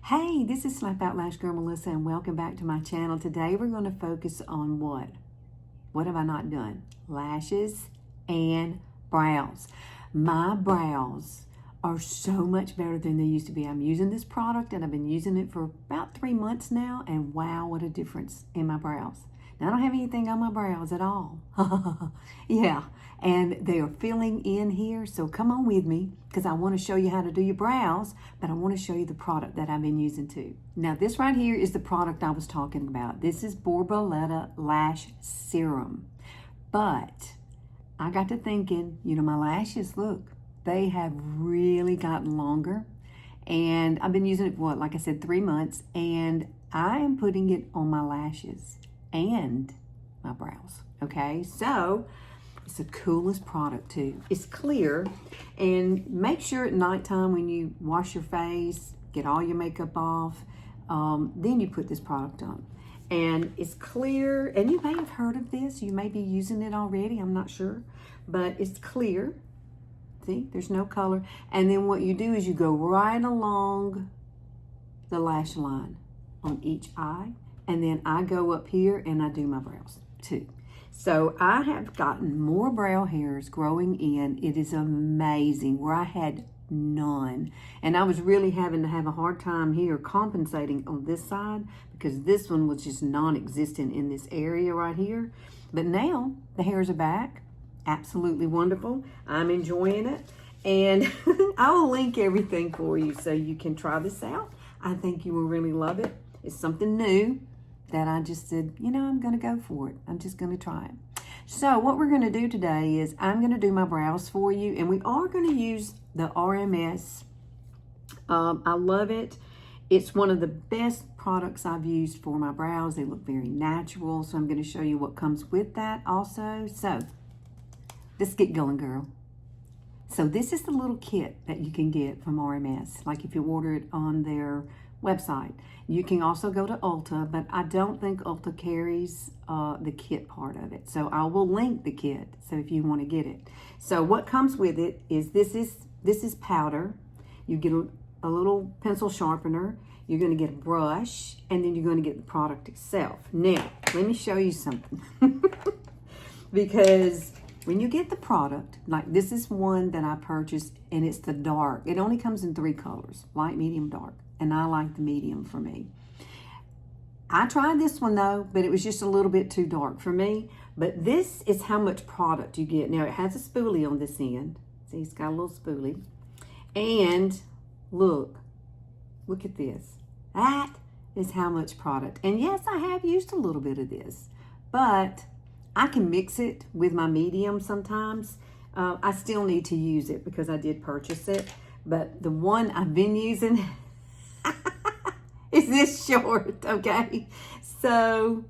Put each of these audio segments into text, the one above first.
Hey, this is Slap Out Lash Girl Melissa, and welcome back to my channel. Today we're going to focus on what? What have I not done? Lashes and brows. My brows are so much better than they used to be. I'm using this product and I've been using it for about 3 months now, and wow, what a difference in my brows. Now, I don't have anything on my brows at all. Yeah, and they are filling in here, so come on with me because I want to show you how to do your brows, but I want to show you the product that I've been using too. Now, this right here is the product I was talking about. This is Borboleta Lash Serum. But I got to thinking, my lashes, look, they have really gotten longer. And I've been using it for, like I said, 3 months. And I am putting it on my lashes and my brows, okay? So it's the coolest product too. It's clear, and make sure at nighttime when you wash your face, get all your makeup off, then you put this product on. And it's clear, and you may have heard of this. You may be using it already, I'm not sure, but it's clear. See, there's no color. And then what you do is you go right along the lash line on each eye. And then I go up here and I do my brows too. So I have gotten more brow hairs growing in. It is amazing, where I had none. And I was really having to have a hard time here compensating on this side because this one was just non-existent in this area right here. But now the hairs are back. Absolutely wonderful. I'm enjoying it. And I will link everything for you so you can try this out. I think you will really love it. It's something new that I just said, I'm going to go for it. I'm just going to try it. So what we're going to do today is I'm going to do my brows for you, and we are going to use the RMS. I love it. It's one of the best products I've used for my brows. They look very natural, so I'm going to show you what comes with that also. So let's get going, girl. So this is the little kit that you can get from RMS, like if you order it on their website. You can also go to Ulta, but I don't think Ulta carries the kit part of it. So I will link the kit, so if you want to get it. So what comes with it is this is powder. You get a little pencil sharpener. You're going to get a brush, and then you're going to get the product itself. Now, let me show you something. Because when you get the product, like this is one that I purchased, and it's the dark. It only comes in 3 colors, light, medium, dark. And I like the medium for me. I tried this one though, but it was just a little bit too dark for me. But this is how much product you get. Now it has a spoolie on this end. See, it's got a little spoolie. And look at this. That is how much product. And yes, I have used a little bit of this, but I can mix it with my medium sometimes. I still need to use it because I did purchase it. But the one I've been using is this short, okay? So,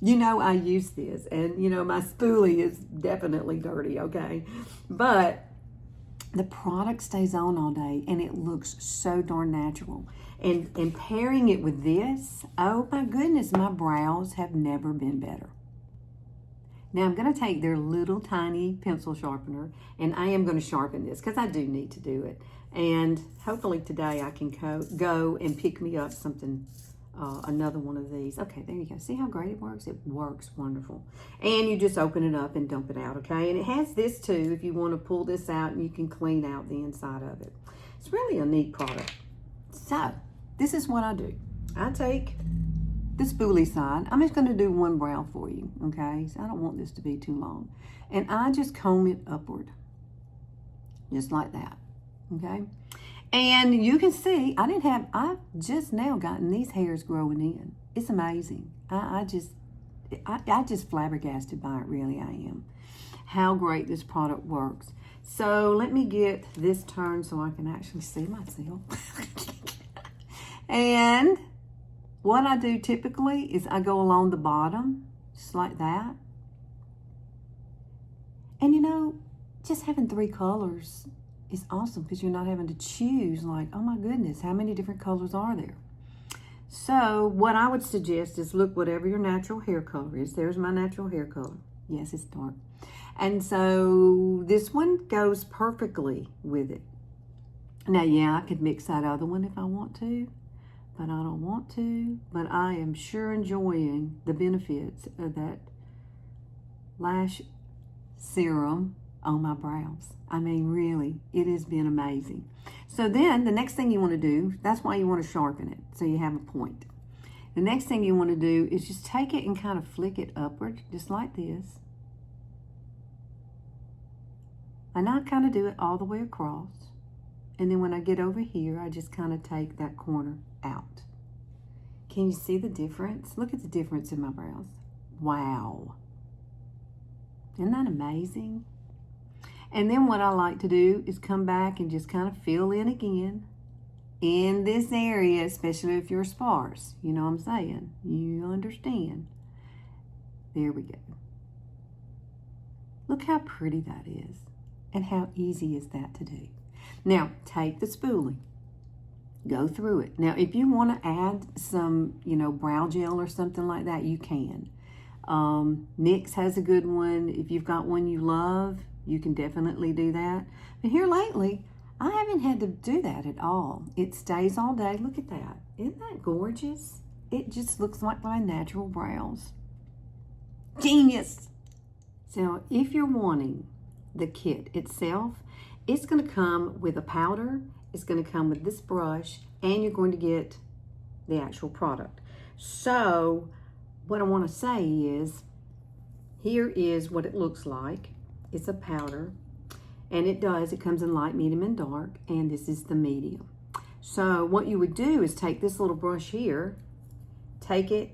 I use this, and my spoolie is definitely dirty, okay? But the product stays on all day, and it looks so darn natural. And pairing it with this, oh my goodness, my brows have never been better. Now I'm going to take their little tiny pencil sharpener, and I am going to sharpen this because I do need to do it. And hopefully today I can go and pick me up something, another one of these. Okay, there you go. See how great it works? It works wonderful. And you just open it up and dump it out, okay? And it has this too, if you want to pull this out and you can clean out the inside of it. It's really a neat product. So, this is what I do. I take the spoolie side. I'm just going to do one brow for you, okay? So I don't want this to be too long. And I just comb it upward, just like that. Okay, and you can see I've just now gotten these hairs growing in. It's amazing. I just flabbergasted by it, really. I am. How great this product works. So let me get this turned so I can actually see myself. And what I do typically is I go along the bottom, just like that. And just having 3 colors is awesome because you're not having to choose like, oh my goodness, how many different colors are there? So what I would suggest is look whatever your natural hair color is. There's my natural hair color. Yes, it's dark. And so this one goes perfectly with it. Now, yeah, I could mix that other one if I want to, but I don't want to. But I am sure enjoying the benefits of that lash serum on my brows. I mean, really, it has been amazing. So then the next thing you want to do, that's why you want to sharpen it, so you have a point. The next thing you want to do is just take it and kind of flick it upward, just like this. And I kind of do it all the way across. And then when I get over here, I just kind of take that corner out. Can you see the difference? Look at the difference in my brows. Wow. Isn't that amazing? And then what I like to do is come back and just kind of fill in again in this area, especially if you're sparse. You know what I'm saying? You understand. There we go. Look how pretty that is. And how easy is that to do? Now, take the spoolie. Go through it. Now, if you want to add some, brow gel or something like that, you can. NYX has a good one. If you've got one you love, you can definitely do that. But here lately, I haven't had to do that at all. It stays all day. Look at that. Isn't that gorgeous? It just looks like my natural brows. Genius! So if you're wanting the kit itself, it's going to come with a powder, it's going to come with this brush, and you're going to get the actual product. So what I want to say is, here is what it looks like. It's a powder, and it comes in light, medium, and dark, and this is the medium. So what you would do is take this little brush here, take it,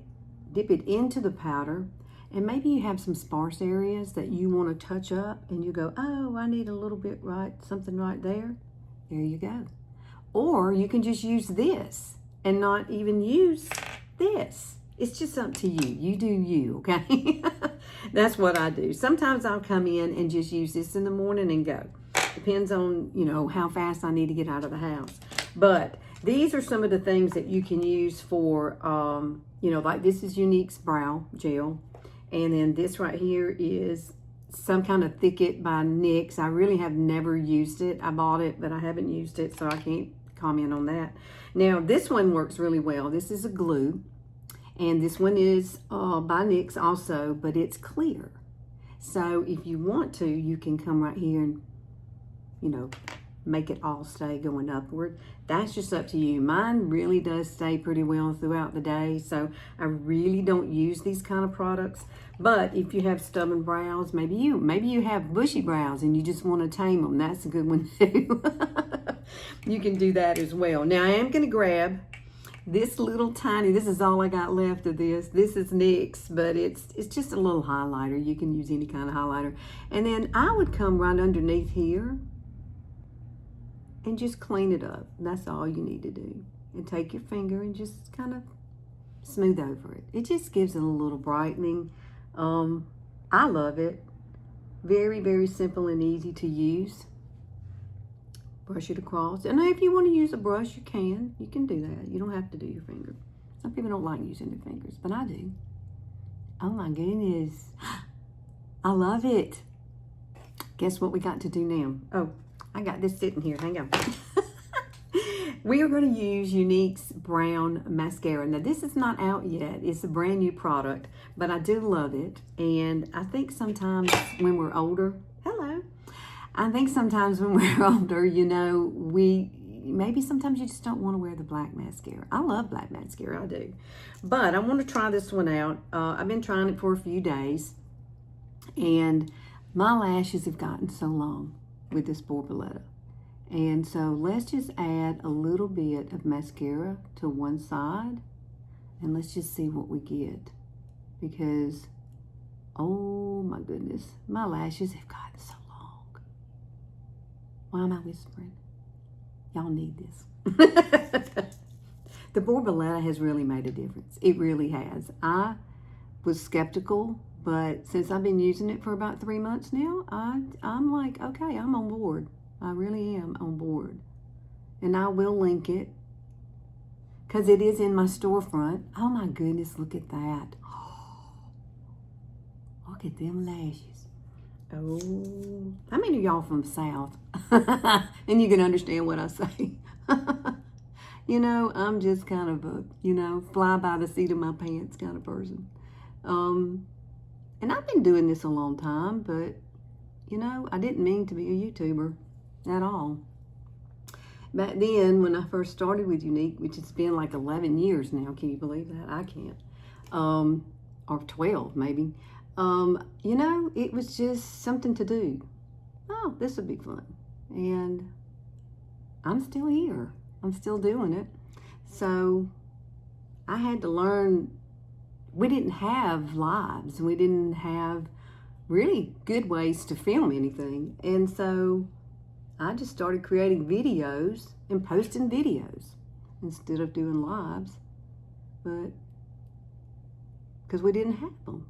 dip it into the powder, and maybe you have some sparse areas that you want to touch up, and you go, oh, I need a little bit something right there. There you go. Or you can just use this and not even use this. It's just up to you. You do you, okay? That's what I do. Sometimes I'll come in and just use this in the morning and go. Depends on, how fast I need to get out of the house. But these are some of the things that you can use for, like this is Unique's brow gel. And then this right here is some kind of Thicket by NYX. I really have never used it. I bought it, but I haven't used it, so I can't comment on that. Now, this one works really well. This is a glue. And this one is by NYX also, but it's clear. So if you want to, you can come right here and, make it all stay going upward. That's just up to you. Mine really does stay pretty well throughout the day, so I really don't use these kind of products. But if you have stubborn brows, maybe you have bushy brows and you just want to tame them, that's a good one too. You can do that as well. Now I am going to grab this little tiny, this is all I got left of this. This is NYX, but it's just a little highlighter. You can use any kind of highlighter. And then I would come right underneath here and just clean it up. That's all you need to do. And take your finger and just kind of smooth over it. It just gives it a little brightening. I love it. Very, very simple and easy to use. Brush it across. And if you want to use a brush, you can. You can do that. You don't have to do your finger. Some people don't like using their fingers, but I do. Oh my goodness. I love it. Guess what we got to do now? Oh, I got this sitting here. Hang on. We are going to use Unique's brown mascara. Now, this is not out yet. It's a brand new product, but I do love it. And I think sometimes when we're older, I think sometimes when we're older, maybe sometimes you just don't want to wear the black mascara. I love black mascara, I do. But I want to try this one out. I've been trying it for a few days, and my lashes have gotten so long with this Borboleta. And so let's just add a little bit of mascara to one side, and let's just see what we get. Because, oh my goodness, my lashes have gotten so long. Why am I whispering? Y'all need this. The Borboleta has really made a difference. It really has. I was skeptical, but since I've been using it for about 3 months now, I'm like, okay, I'm on board. I really am on board. And I will link it because it is in my storefront. Oh my goodness, look at that. Oh, look at them lashes. Oh, how many of y'all from the South? And you can understand what I say. You know, I'm just kind of a, you know, fly by the seat of my pants kind of person. And I've been doing this a long time, but, you know, I didn't mean to be a YouTuber at all. Back then, when I first started with Unique, which has been like 11 years now, can you believe that? I can't. Or 12, maybe. You know, it was just something to do. Oh, this would be fun. And I'm still here. I'm still doing it. So I had to learn. We didn't have lives. We didn't have really good ways to film anything. And so I just started creating videos and posting videos instead of doing lives. But because we didn't have them.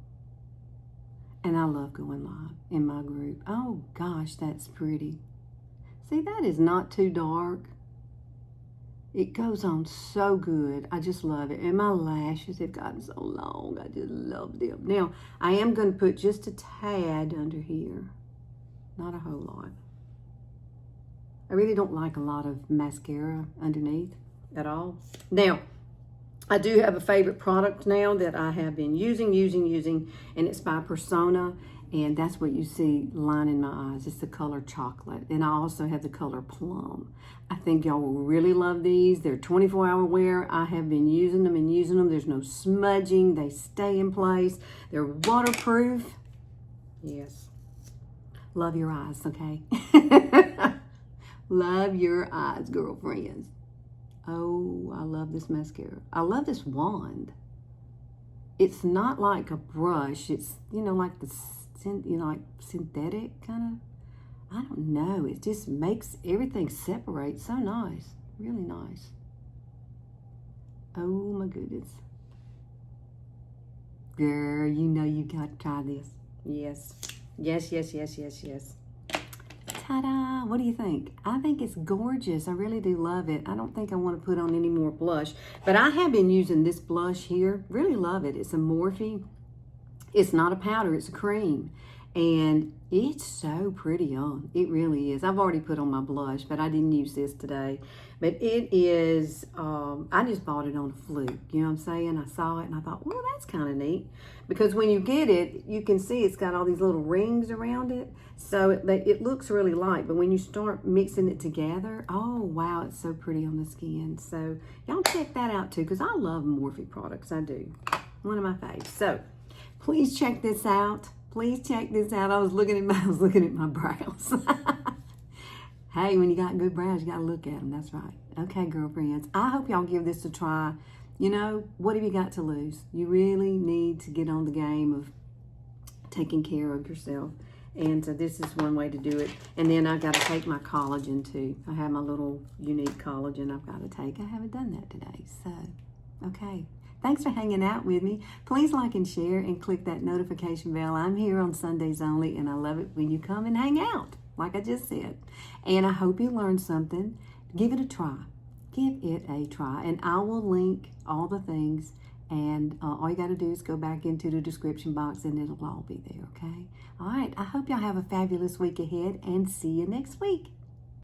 And I love going live in my group. Oh gosh, that's pretty. See, that is not too dark. It goes on so good. I just love it. And my lashes have gotten so long. I just love them. Now, I am going to put just a tad under here. Not a whole lot. I really don't like a lot of mascara underneath at all. Now, I do have a favorite product now that I have been using, and it's by Persona. And that's what you see lining my eyes. It's the color chocolate. And I also have the color plum. I think y'all will really love these. They're 24-hour wear. I have been using them. There's no smudging. They stay in place. They're waterproof. Yes. Love your eyes, okay? Love your eyes, girlfriends. Oh, I love this mascara. I love this wand. It's not like a brush. It's, you know, like the like synthetic kind of, I don't know. It just makes everything separate so nice. Really nice. Oh my goodness. Girl, you know you got to try this. Yes. Yes. Ta-da! What do you think? I think it's gorgeous. I really do love it. I don't think I want to put on any more blush, but I have been using this blush here. Really love it. It's a Morphe. It's not a powder, it's a cream. And it's so pretty on. It really is. I've already put on my blush, but I didn't use this today. But it is, I just bought it on a fluke. You know what I'm saying? I saw it and I thought, well, that's kind of neat. Because when you get it, you can see it's got all these little rings around it. So it looks really light. But when you start mixing it together, oh, wow, it's so pretty on the skin. So y'all check that out too, because I love Morphe products. I do. One of my faves. So please check this out. Please check this out. I was looking at my brows. Hey, when you got good brows, you got to look at them. That's right. Okay, girlfriends. I hope y'all give this a try. You know, what have you got to lose? You really need to get on the game of taking care of yourself. And so this is one way to do it. And then I've got to take my collagen too. I have my little Unique collagen I've got to take. I haven't done that today. So, okay. Thanks for hanging out with me. Please like and share and click that notification bell. I'm here on Sundays only, and I love it when you come and hang out, like I just said. And I hope you learned something. Give it a try. Give it a try. And I will link all the things, and all you got to do is go back into the description box, and it'll all be there, okay? All right. I hope y'all have a fabulous week ahead, and see you next week.